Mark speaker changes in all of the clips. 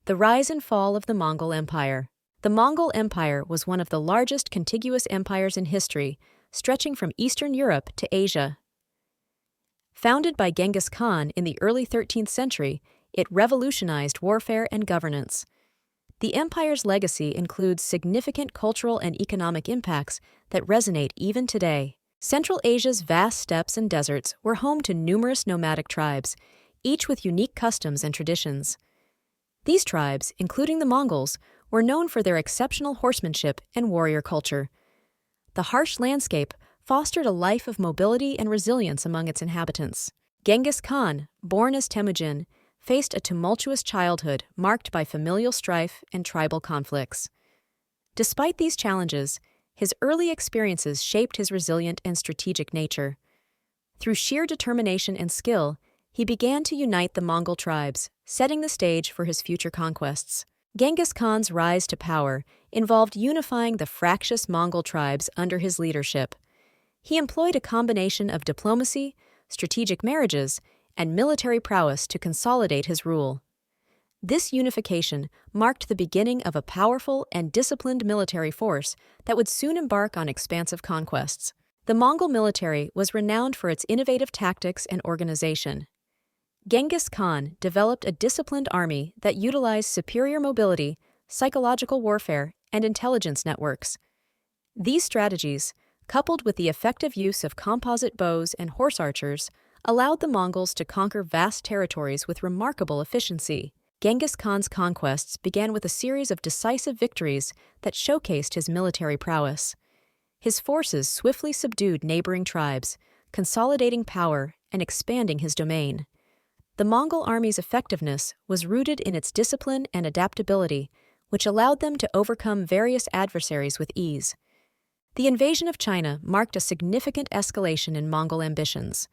Speaker 1: The rise and fall of the Mongol Empire. The Mongol Empire was one of the largest contiguous empires in history, stretching from Eastern Europe to Asia. Founded by Genghis Khan in the early 13th century, it revolutionized warfare and governance. The empire's legacy includes significant cultural and economic impacts that resonate even today. Central Asia's vast steppes and deserts were home to numerous nomadic tribes, each with unique customs and traditions. These tribes, including the Mongols, were known for their exceptional horsemanship and warrior culture. The harsh landscape fostered a life of mobility and resilience among its inhabitants. Genghis Khan, born as Temujin, faced a tumultuous childhood marked by familial strife and tribal conflicts. Despite these challenges, his early experiences shaped his resilient and strategic nature. Through sheer determination and skill, he began to unite the Mongol tribes, setting the stage for his future conquests. Genghis Khan's rise to power involved unifying the fractious Mongol tribes under his leadership. He employed a combination of diplomacy, strategic marriages, and military prowess to consolidate his rule. This unification marked the beginning of a powerful and disciplined military force that would soon embark on expansive conquests. The Mongol military was renowned for its innovative tactics and organization. Genghis Khan developed a disciplined army that utilized superior mobility, psychological warfare, and intelligence networks. These strategies, coupled with the effective use of composite bows and horse archers, allowed the Mongols to conquer vast territories with remarkable efficiency. Genghis Khan's conquests began with a series of decisive victories that showcased his military prowess. His forces swiftly subdued neighboring tribes, consolidating power and expanding his domain. The Mongol army's effectiveness was rooted in its discipline and adaptability, which allowed them to overcome various adversaries with ease. The invasion of China marked a significant escalation in Mongol ambitions.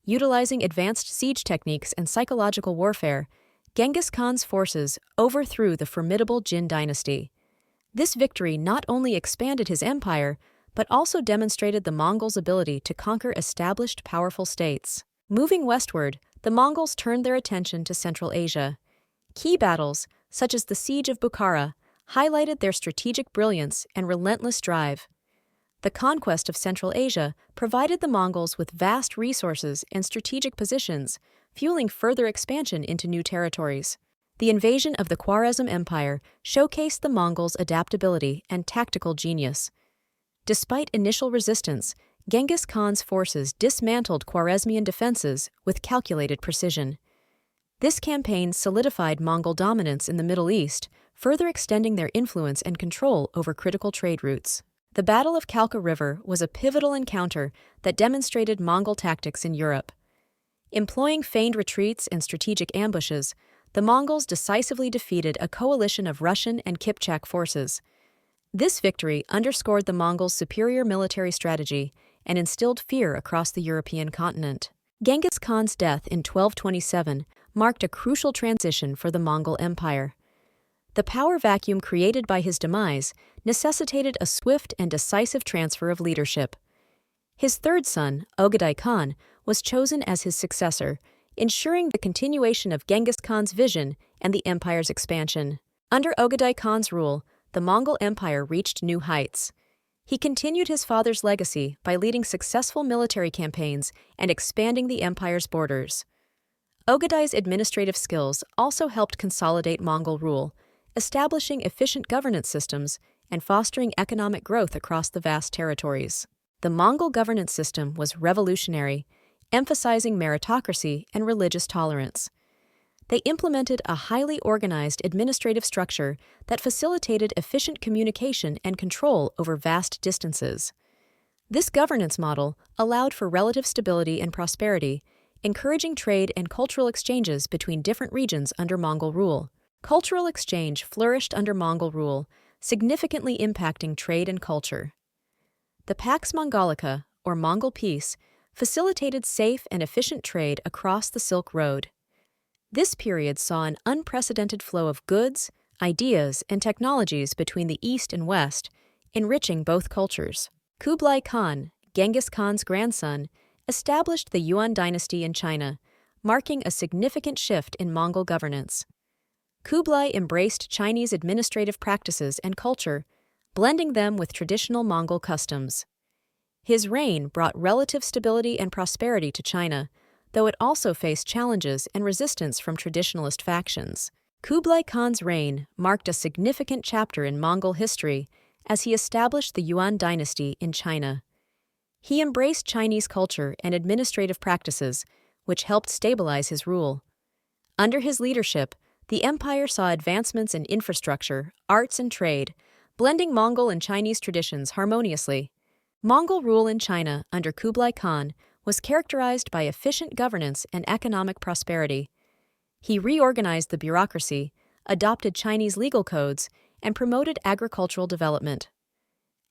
Speaker 1: Utilizing advanced siege techniques and psychological warfare, Genghis Khan's forces overthrew the formidable Jin dynasty. This victory not only expanded his empire, but also demonstrated the Mongols' ability to conquer established powerful states. Moving westward, the Mongols turned their attention to Central Asia. Key battles, such as the Siege of Bukhara, highlighted their strategic brilliance and relentless drive. The conquest of Central Asia provided the Mongols with vast resources and strategic positions, fueling further expansion into new territories. The invasion of the Khwarezm Empire showcased the Mongols' adaptability and tactical genius. Despite initial resistance, Genghis Khan's forces dismantled Khwarezmian defenses with calculated precision. This campaign solidified Mongol dominance in the Middle East, further extending their influence and control over critical trade routes. The Battle of Khalkha River was a pivotal encounter that demonstrated Mongol tactics in Europe. Employing feigned retreats and strategic ambushes, the Mongols decisively defeated a coalition of Russian and Kipchak forces. This victory underscored the Mongols' superior military strategy and instilled fear across the European continent. Genghis Khan's death in 1227 marked a crucial transition for the Mongol Empire. The power vacuum created by his demise necessitated a swift and decisive transfer of leadership. His third son, Ogadai Khan, was chosen as his successor, ensuring the continuation of Genghis Khan's vision and the empire's expansion. Under Ogadai Khan's rule, the Mongol Empire reached new heights. He continued his father's legacy by leading successful military campaigns and expanding the empire's borders. Ogadai's administrative skills also helped consolidate Mongol rule, establishing efficient governance systems and fostering economic growth across the vast territories. The Mongol governance system was revolutionary, emphasizing meritocracy and religious tolerance. They implemented a highly organized administrative structure that facilitated efficient communication and control over vast distances. This governance model allowed for relative stability and prosperity, encouraging trade and cultural exchanges between different regions under Mongol rule. Cultural exchange flourished under Mongol rule, significantly impacting trade and culture. The Pax Mongolica, or Mongol Peace, facilitated safe and efficient trade across the Silk Road. This period saw an unprecedented flow of goods, ideas, and technologies between the East and West, enriching both cultures. Kublai Khan, Genghis Khan's grandson, established the Yuan dynasty in China, marking a significant shift in Mongol governance. Kublai embraced Chinese administrative practices and culture, blending them with traditional Mongol customs. His reign brought relative stability and prosperity to China, though it also faced challenges and resistance from traditionalist factions. Kublai Khan's reign marked a significant chapter in Mongol history as he established the Yuan dynasty in China. He embraced Chinese culture and administrative practices, which helped stabilize his rule. Under his leadership, the empire saw advancements in infrastructure, arts, and trade, blending Mongol and Chinese traditions harmoniously. Mongol rule in China under Kublai Khan was characterized by efficient governance and economic prosperity. He reorganized the bureaucracy, adopted Chinese legal codes, and promoted agricultural development.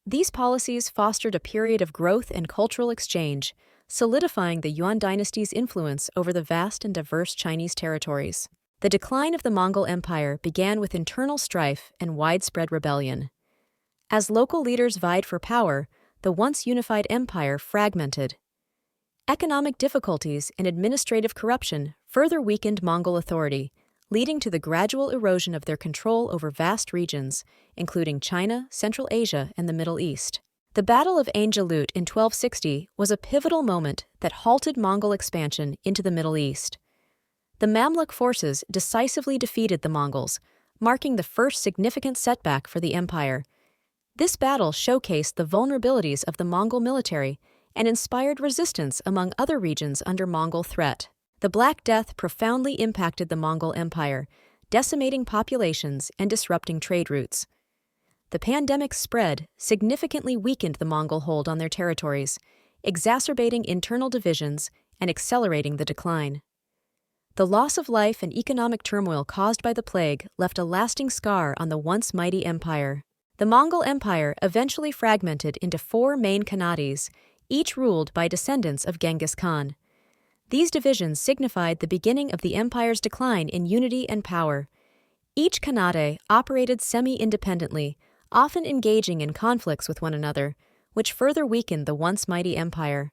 Speaker 1: These policies fostered a period of growth and cultural exchange, solidifying the Yuan dynasty's influence over the vast and diverse Chinese territories. The decline of the Mongol Empire began with internal strife and widespread rebellion. As local leaders vied for power, the once unified empire fragmented. Economic difficulties and administrative corruption further weakened Mongol authority, leading to the gradual erosion of their control over vast regions, including China, Central Asia, and the Middle East. The Battle of Ain Jalut in 1260 was a pivotal moment that halted Mongol expansion into the Middle East. The Mamluk forces decisively defeated the Mongols, marking the first significant setback for the empire. This battle showcased the vulnerabilities of the Mongol military and inspired resistance among other regions under Mongol threat. The Black Death profoundly impacted the Mongol Empire, decimating populations and disrupting trade routes. The pandemic's spread significantly weakened the Mongol hold on their territories, exacerbating internal divisions and accelerating the decline. The loss of life and economic turmoil caused by the plague left a lasting scar on the once mighty empire. The Mongol Empire eventually fragmented into 4 main khanats, each ruled by descendants of Genghis Khan. These divisions signified the beginning of the empire's decline in unity and power. Each khanate operated semi-independently, often engaging in conflicts with one another, which further weakened the once mighty empire.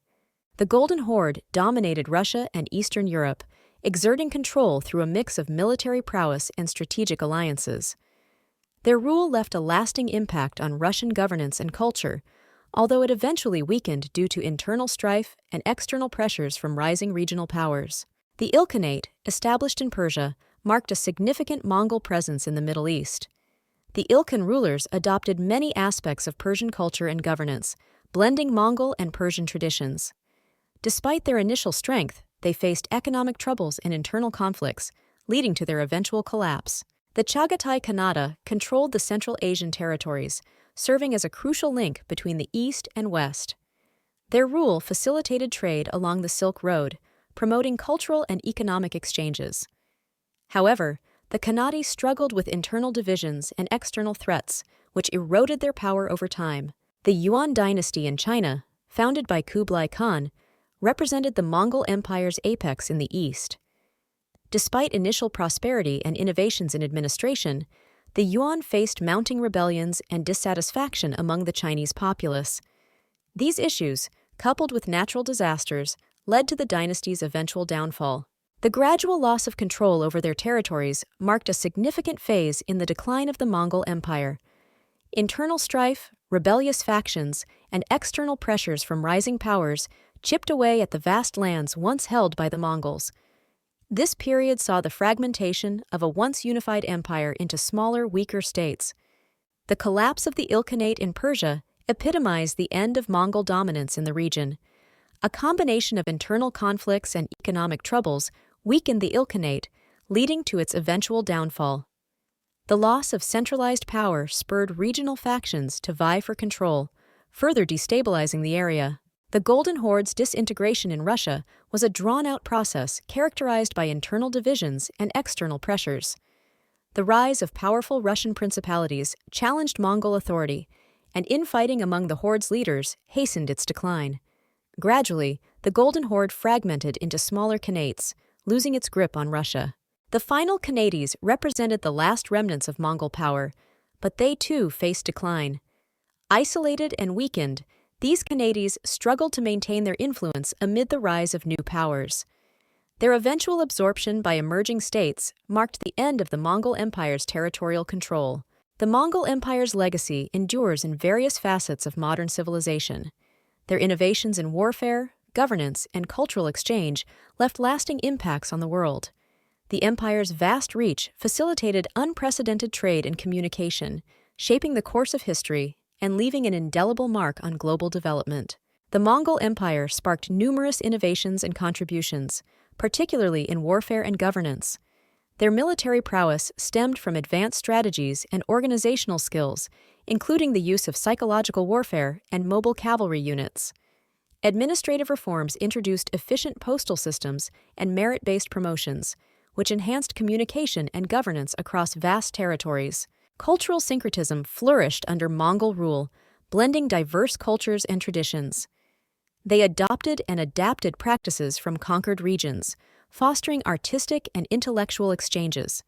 Speaker 1: The Golden Horde dominated Russia and Eastern Europe, exerting control through a mix of military prowess and strategic alliances. Their rule left a lasting impact on Russian governance and culture, although it eventually weakened due to internal strife and external pressures from rising regional powers. The Ilkhanate, established in Persia, marked a significant Mongol presence in the Middle East. The Ilkhan rulers adopted many aspects of Persian culture and governance, blending Mongol and Persian traditions. Despite their initial strength, they faced economic troubles and internal conflicts, leading to their eventual collapse. The Chagatai Khanate controlled the Central Asian territories, serving as a crucial link between the East and West. Their rule facilitated trade along the Silk Road, promoting cultural and economic exchanges. However, the Khanate struggled with internal divisions and external threats, which eroded their power over time. The Yuan dynasty in China, founded by Kublai Khan, represented the Mongol Empire's apex in the East. Despite initial prosperity and innovations in administration, the Yuan faced mounting rebellions and dissatisfaction among the Chinese populace. These issues, coupled with natural disasters, led to the dynasty's eventual downfall. The gradual loss of control over their territories marked a significant phase in the decline of the Mongol Empire. Internal strife, rebellious factions, and external pressures from rising powers chipped away at the vast lands once held by the Mongols. This period saw the fragmentation of a once unified empire into smaller, weaker states. The collapse of the Ilkhanate in Persia epitomized the end of Mongol dominance in the region. A combination of internal conflicts and economic troubles weakened the Ilkhanate, leading to its eventual downfall. The loss of centralized power spurred regional factions to vie for control, further destabilizing the area. The Golden Horde's disintegration in Russia was a drawn-out process characterized by internal divisions and external pressures. The rise of powerful Russian principalities challenged Mongol authority, and infighting among the Horde's leaders hastened its decline. Gradually, the Golden Horde fragmented into smaller khanates, losing its grip on Russia. The final khanates represented the last remnants of Mongol power, but they too faced decline. Isolated and weakened, these khanates struggled to maintain their influence amid the rise of new powers. Their eventual absorption by emerging states marked the end of the Mongol Empire's territorial control. The Mongol Empire's legacy endures in various facets of modern civilization. Their innovations in warfare, governance, and cultural exchange left lasting impacts on the world. The empire's vast reach facilitated unprecedented trade and communication, shaping the course of history and leaving an indelible mark on global development. The Mongol Empire sparked numerous innovations and contributions, particularly in warfare and governance. Their military prowess stemmed from advanced strategies and organizational skills, including the use of psychological warfare and mobile cavalry units. Administrative reforms introduced efficient postal systems and merit-based promotions, which enhanced communication and governance across vast territories. Cultural syncretism flourished under Mongol rule, blending diverse cultures and traditions. They adopted and adapted practices from conquered regions, fostering artistic and intellectual exchanges.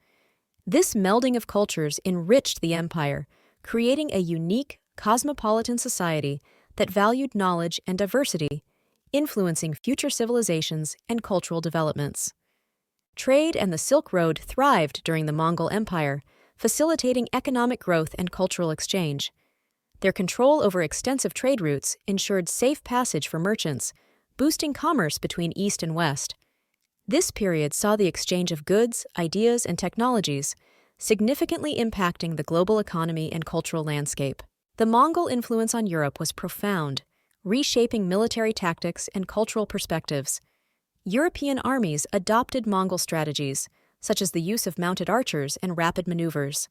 Speaker 1: This melding of cultures enriched the empire, creating a unique, cosmopolitan society that valued knowledge and diversity, influencing future civilizations and cultural developments. Trade and the Silk Road thrived during the Mongol Empire, facilitating economic growth and cultural exchange. Their control over extensive trade routes ensured safe passage for merchants, boosting commerce between East and West. This period saw the exchange of goods, ideas, and technologies, significantly impacting the global economy and cultural landscape. The Mongol influence on Europe was profound, reshaping military tactics and cultural perspectives. European armies adopted Mongol strategies, such as the use of mounted archers and rapid maneuvers.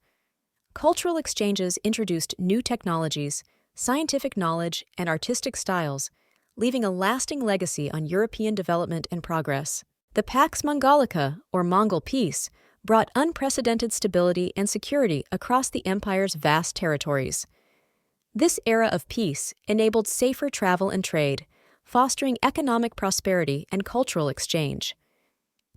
Speaker 1: Cultural exchanges introduced new technologies, scientific knowledge, and artistic styles, leaving a lasting legacy on European development and progress. The Pax Mongolica, or Mongol Peace, brought unprecedented stability and security across the empire's vast territories. This era of peace enabled safer travel and trade, fostering economic prosperity and cultural exchange.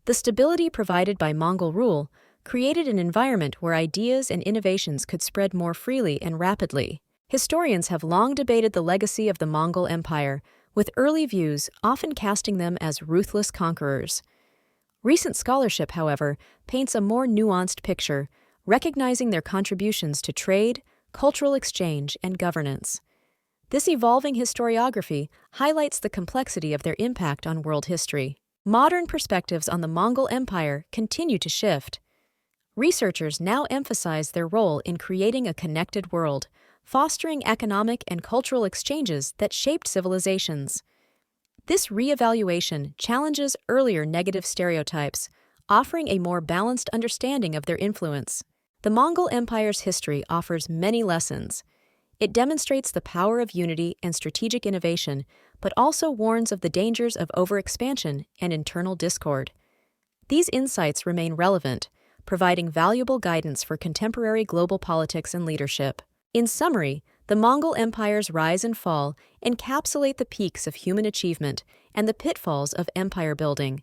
Speaker 1: The stability provided by Mongol rule created an environment where ideas and innovations could spread more freely and rapidly. Historians have long debated the legacy of the Mongol Empire, with early views often casting them as ruthless conquerors. Recent scholarship, however, paints a more nuanced picture, recognizing their contributions to trade, cultural exchange, and governance. This evolving historiography highlights the complexity of their impact on world history. Modern perspectives on the Mongol Empire continue to shift. Researchers now emphasize their role in creating a connected world, fostering economic and cultural exchanges that shaped civilizations. This reevaluation challenges earlier negative stereotypes, offering a more balanced understanding of their influence. The Mongol Empire's history offers many lessons. It demonstrates the power of unity and strategic innovation, but also warns of the dangers of overexpansion and internal discord. These insights remain relevant, providing valuable guidance for contemporary global politics and leadership. In summary, the Mongol Empire's rise and fall encapsulate the peaks of human achievement and the pitfalls of empire building.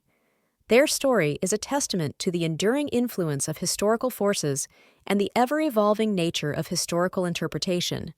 Speaker 1: Their story is a testament to the enduring influence of historical forces and the ever-evolving nature of historical interpretation.